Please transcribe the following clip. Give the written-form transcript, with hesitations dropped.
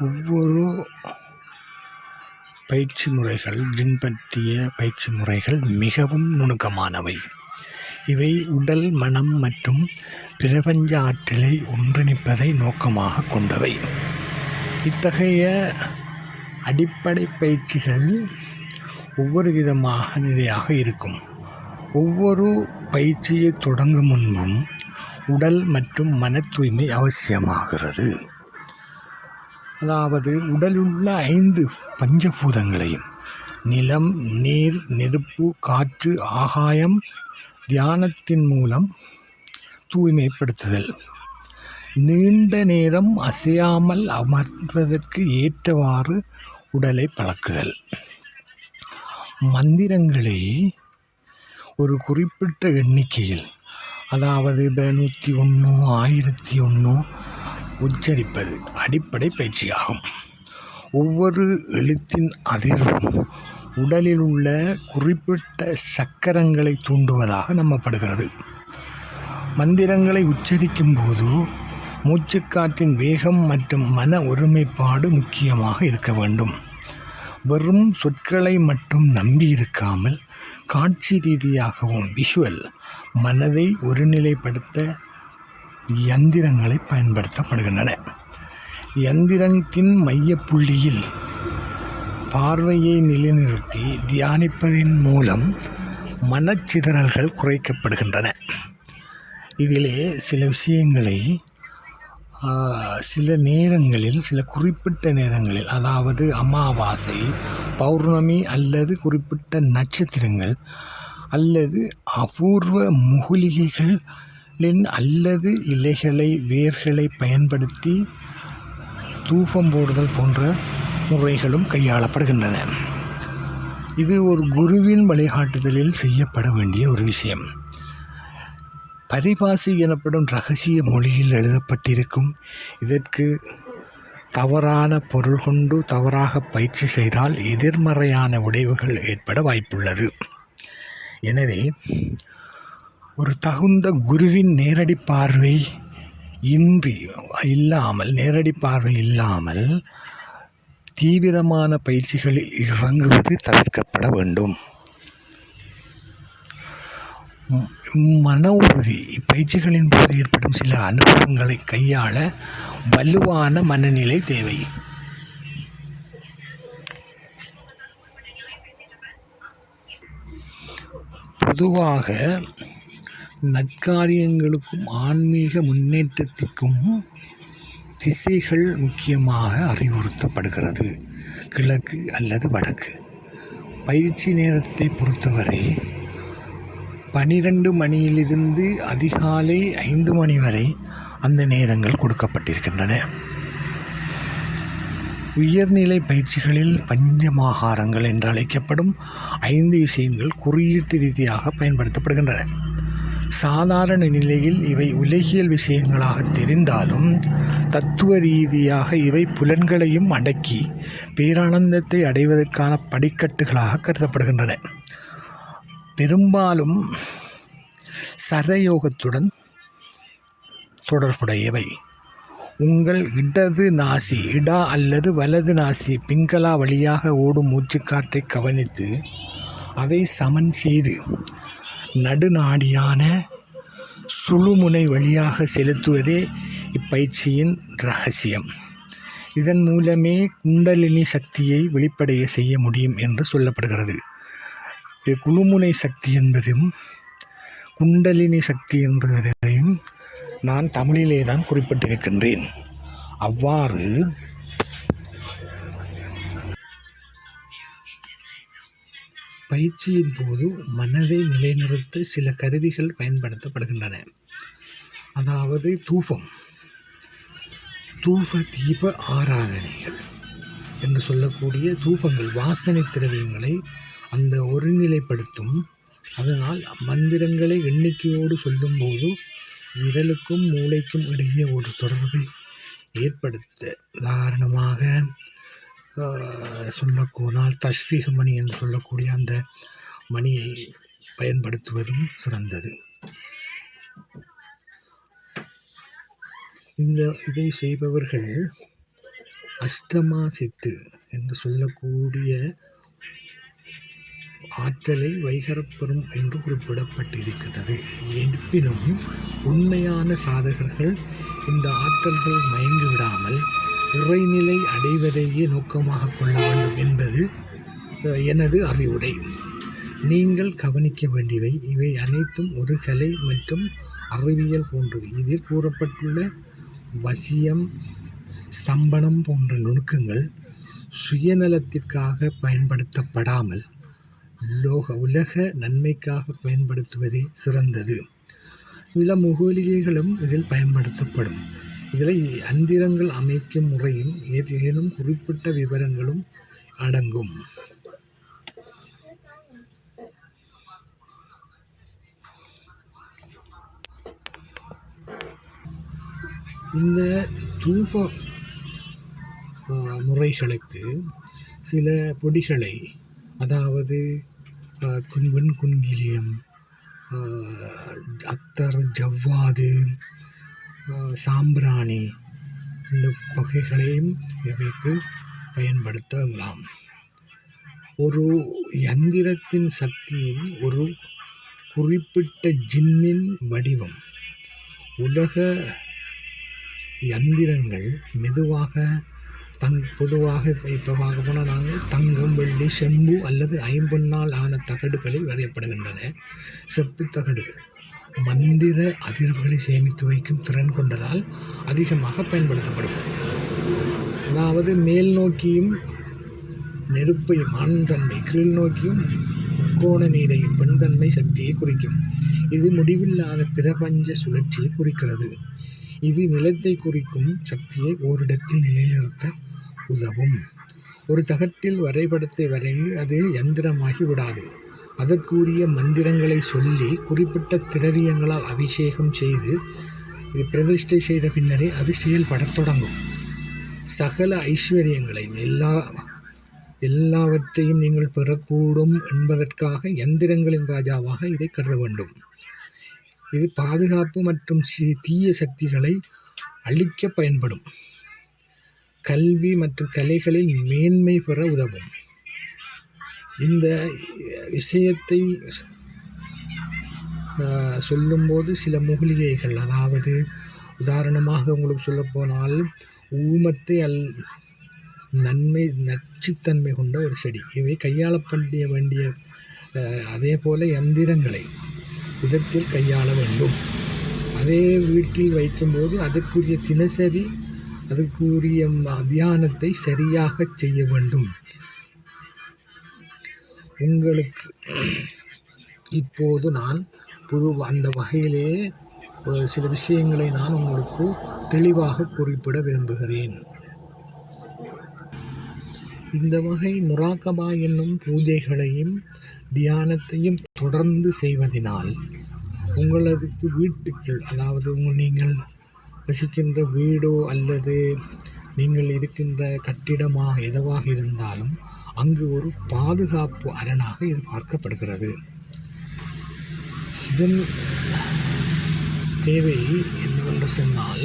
ஒவ்வொரு பயிற்சி முறைகள், ஜின் பற்றிய பயிற்சி முறைகள் மிகவும் நுணுக்கமானவை. இவை உடல், மனம் மற்றும் பிரபஞ்ச ஆற்றலை ஒன்றிணைப்பதை நோக்கமாக கொண்டவை. இத்தகைய அடிப்படை பயிற்சிகள் ஒவ்வொரு விதமாக இருக்கும். ஒவ்வொரு பயிற்சியை தொடங்கும் முன்பும் உடல் மற்றும் மன தூய்மை அவசியமாகிறது. அதாவது உடலுள்ள 5 பஞ்சபூதங்களையும் நிலம், நீர், நெருப்பு, காற்று, ஆகாயம் தியானத்தின் மூலம் தூய்மைப்படுத்துதல். நீண்ட நேரம் அசையாமல் அமர்வதற்கு ஏற்றவாறு உடலை பழக்குதல். மந்திரங்களை ஒரு குறிப்பிட்ட எண்ணிக்கையில், அதாவது 101, 1001 உச்சரிப்பது அடிப்படை பயிற்சியாகும். ஒவ்வொரு எழுத்தின் அதிர்வும் உடலில் உள்ள குறிப்பிட்ட சக்கரங்களை தூண்டுவதாக நம்பப்படுகிறது. மந்திரங்களை உச்சரிக்கும் போது மூச்சுக்காற்றின் வேகம் மற்றும் மன ஒருமைப்பாடு முக்கியமாக இருக்க வேண்டும். வெறும் சொற்களை மட்டும் நம்பியிருக்காமல் காட்சி ரீதியாகவும் விஷுவல் மனதை ஒருநிலைப்படுத்த யந்திரங்களை பயன்படுத்தப்படுகின்றன. யந்திரத்தின் மையப்புள்ளியில் பார்வையை நிலைநிறுத்தி தியானிப்பதன் மூலம் மனச்சிதறல்கள் குறைக்கப்படுகின்றன. இதிலே சில விஷயங்களை சில குறிப்பிட்ட நேரங்களில், அதாவது அமாவாசை, பௌர்ணமி அல்லது குறிப்பிட்ட நட்சத்திரங்கள் அல்லது அபூர்வ மூலிகைகளின் அல்லது இலைகளை, வேர்களை பயன்படுத்தி தூபம் போடுதல் போன்ற முறைகளும் கையாளப்படுகின்றன. இது ஒரு குருவின் வழிகாட்டுதலில் செய்யப்பட வேண்டிய ஒரு விஷயம். பரிபாசி எனப்படும் இரகசிய மொழியில் எழுதப்பட்டிருக்கும் இதற்கு தவறான பொருள் கொண்டு தவறாக பயிற்சி செய்தால் எதிர்மறையான விளைவுகள் ஏற்பட வாய்ப்புள்ளது. எனவே ஒரு தகுந்த குருவின் நேரடி பார்வை இல்லாமல் தீவிரமான பயிற்சிகளில் இறங்குவது தவிர்க்கப்பட வேண்டும். மன உறுதி. இப்பயிற்சிகளின் போது ஏற்படும் சில அனுபவங்களை கையாள வலுவான மனநிலை தேவை. பொதுவாக நற்காரியங்களுக்கும் ஆன்மீக முன்னேற்றத்திற்கும் திசைகள் முக்கியமாக அறிவுறுத்தப்படுகிறது. கிழக்கு அல்லது வடக்கு. பயிற்சி நேரத்தை பொறுத்தவரை 12 மணியிலிருந்து அதிகாலை 5 மணி வரை அந்த நேரங்கள் கொடுக்கப்பட்டிருக்கின்றன. உயர்நிலை பயிற்சிகளில் பஞ்சமாகாரங்கள் என்று அழைக்கப்படும் 5 விஷயங்கள் குறியீட்டு ரீதியாக பயன்படுத்தப்படுகின்றன. சாதாரண நிலையில் இவை உலகியல் விஷயங்களாக தெரிந்தாலும் தத்துவ ரீதியாக இவை புலன்களையும் அடக்கி பேரானந்தத்தை அடைவதற்கான படிக்கட்டுகளாக கருதப்படுகின்றன. பெரும்பாலும் சரயோகத்துடன் தொடர்புடையவை. உங்கள் இடது நாசி இடா அல்லது வலது நாசி பிங்களா வழியாக ஓடும் மூச்சுக்காற்றை கவனித்து அதை சமன் செய்து நடுநாடியான சுழுமுனை வழியாக செலுத்துவதே இப்பயிற்சியின் இரகசியம். இதன் மூலமே குண்டலினி சக்தியை வெளிப்படைய செய்ய முடியும் என்று சொல்லப்படுகிறது. குழுமுனை சக்தி என்பதும் குண்டலினி சக்தி என்பதையும் நான் தமிழிலே தான் குறிப்பிட்டிருக்கின்றேன். அவ்வாறு பயிற்சியின் போது மனதை நிலைநிறுத்த சில கருவிகள் பயன்படுத்தப்படுகின்றன. அதாவது தூப தீப ஆராதனைகள் என்று சொல்லக்கூடிய தூபங்கள் வாசனை திரவியங்களை அந்த ஒருநிலைப்படுத்தும். அதனால் மந்திரங்களை எண்ணிக்கையோடு சொல்லும்போது விரலுக்கும் மூளைக்கும் இடையே ஒரு தொடர்பை ஏற்படுத்த, உதாரணமாக சொல்லக்கூடால் தஸ்பீக மணி என்று சொல்லக்கூடிய அந்த மணியை பயன்படுத்துவதும் சிறந்தது. இதை செய்பவர்கள் அஷ்டமா சித்து என்று சொல்லக்கூடிய ஆற்றலை வைகரப்பெறும் என்று குறிப்பிடப்பட்டிருக்கிறது. இருப்பினும் உண்மையான சாதகர்கள் இந்த ஆற்றல்கள் மயங்கி விடாமல் இறைநிலை அடைவதையே நோக்கமாக கொள்ள வேண்டும் என்பது எனது அறிவுரை. நீங்கள் கவனிக்க வேண்டியவை இவை அனைத்தும் ஒரு கலை மற்றும் அறிவியல் போன்றது. இதில் கூறப்பட்டுள்ள வசியம், ஸ்தம்பனம் போன்ற நுணுக்கங்கள் சுயநலத்திற்காக பயன்படுத்தப்படாமல் உலக நன்மைக்காக பயன்படுத்துவதே சிறந்தது. சில மூலிகைகளும் இதில் பயன்படுத்தப்படும். இதில் அந்திரங்கள் அமைக்கும் முறையும் ஏதேனும் குறிப்பிட்ட விவரங்களும் அடங்கும். இந்த தூப முறைகளுக்கு சில பொடிகளை, அதாவது குங்கிலியம், அத்தர், ஜவ்வாது, சாம்பிராணி இந்த வகைகளையும் இவைக்கு பயன்படுத்தலாம். ஒரு யந்திரத்தின் சக்தியின் ஒரு குறிப்பிட்ட ஜின்னின் வடிவம். உலக யந்திரங்கள் பொதுவாக இப்போ பார்க்க போனால் நாங்கள் தங்கம், வெள்ளி, செம்பு அல்லது ஐம்பொன்னால் ஆன தகடுகளில் வரையப்படுகின்றன. செப்பு தகடு மந்திர அதிர்வுகளை சேமித்து வைக்கும் திறன் கொண்டதால் அதிகமாக பயன்படுத்தப்படும். அதாவது மேல் நோக்கியும் நெருப்பையும் ஆண்தன்மை, கீழ் நோக்கியும் முக்கோண நீரையும் பெண்தன்மை சக்தியை குறிக்கும். இது முடிவில்லாத பிரபஞ்ச சுழற்சியை குறிக்கிறது. இது நிலத்தை குறிக்கும் சக்தியை ஓரிடத்தில் நிலைநிறுத்த உதவும். ஒரு தகட்டில் வரைபடத்தை வரைந்து அது யந்திரமாகி விடாது. அதற்குரிய மந்திரங்களை சொல்லி குறிப்பிட்ட திரவியங்களால் அபிஷேகம் செய்து இது பிரதிஷ்டை செய்த பின்னரே அது செயல்படத் தொடங்கும். சகல ஐஸ்வர்யங்களையும் எல்லாவற்றையும் நீங்கள் பெறக்கூடும் என்பதற்காக யந்திரங்களின் ராஜாவாக இதை கருத வேண்டும். இது பாதுகாப்பு மற்றும் தீய சக்திகளை அழிக்க பயன்படும். கல்வி மற்றும் கலைகளில் மேன்மை பெற உதவும். இந்த விஷயத்தை சொல்லும்போது சில மூலிகைகள், அதாவது உதாரணமாக உங்களுக்கு சொல்லப்போனால் ஊமத்தை நச்சுத்தன்மை கொண்ட ஒரு செடி. இவை கையாளப்பட வேண்டிய அதே போல யந்திரங்களை விதத்தில் கையாள வேண்டும். அதே வீட்டில் வைக்கும்போது அதற்குரிய தினசரி அதற்குரிய தியானத்தை சரியாக செய்ய வேண்டும். உங்களுக்கு இப்போது நான் அந்த வகையிலேயே சில விஷயங்களை நான் உங்களுக்கு தெளிவாக குறிப்பிட விரும்புகிறேன். இந்த வகை முராகபா என்னும் பூஜைகளையும் தியானத்தையும் தொடர்ந்து செய்வதனால் உங்களது வீட்டுக்குள், அதாவது நீங்கள் வசிக்கின்ற வீடோ அல்லது நீங்கள் இருக்கின்ற கட்டிடமாக எதுவாக இருந்தாலும் அங்கு ஒரு பாதுகாப்பு அரணாக இது பார்க்கப்படுகிறது. இதன் தேவை என்னவென்று சொன்னால்,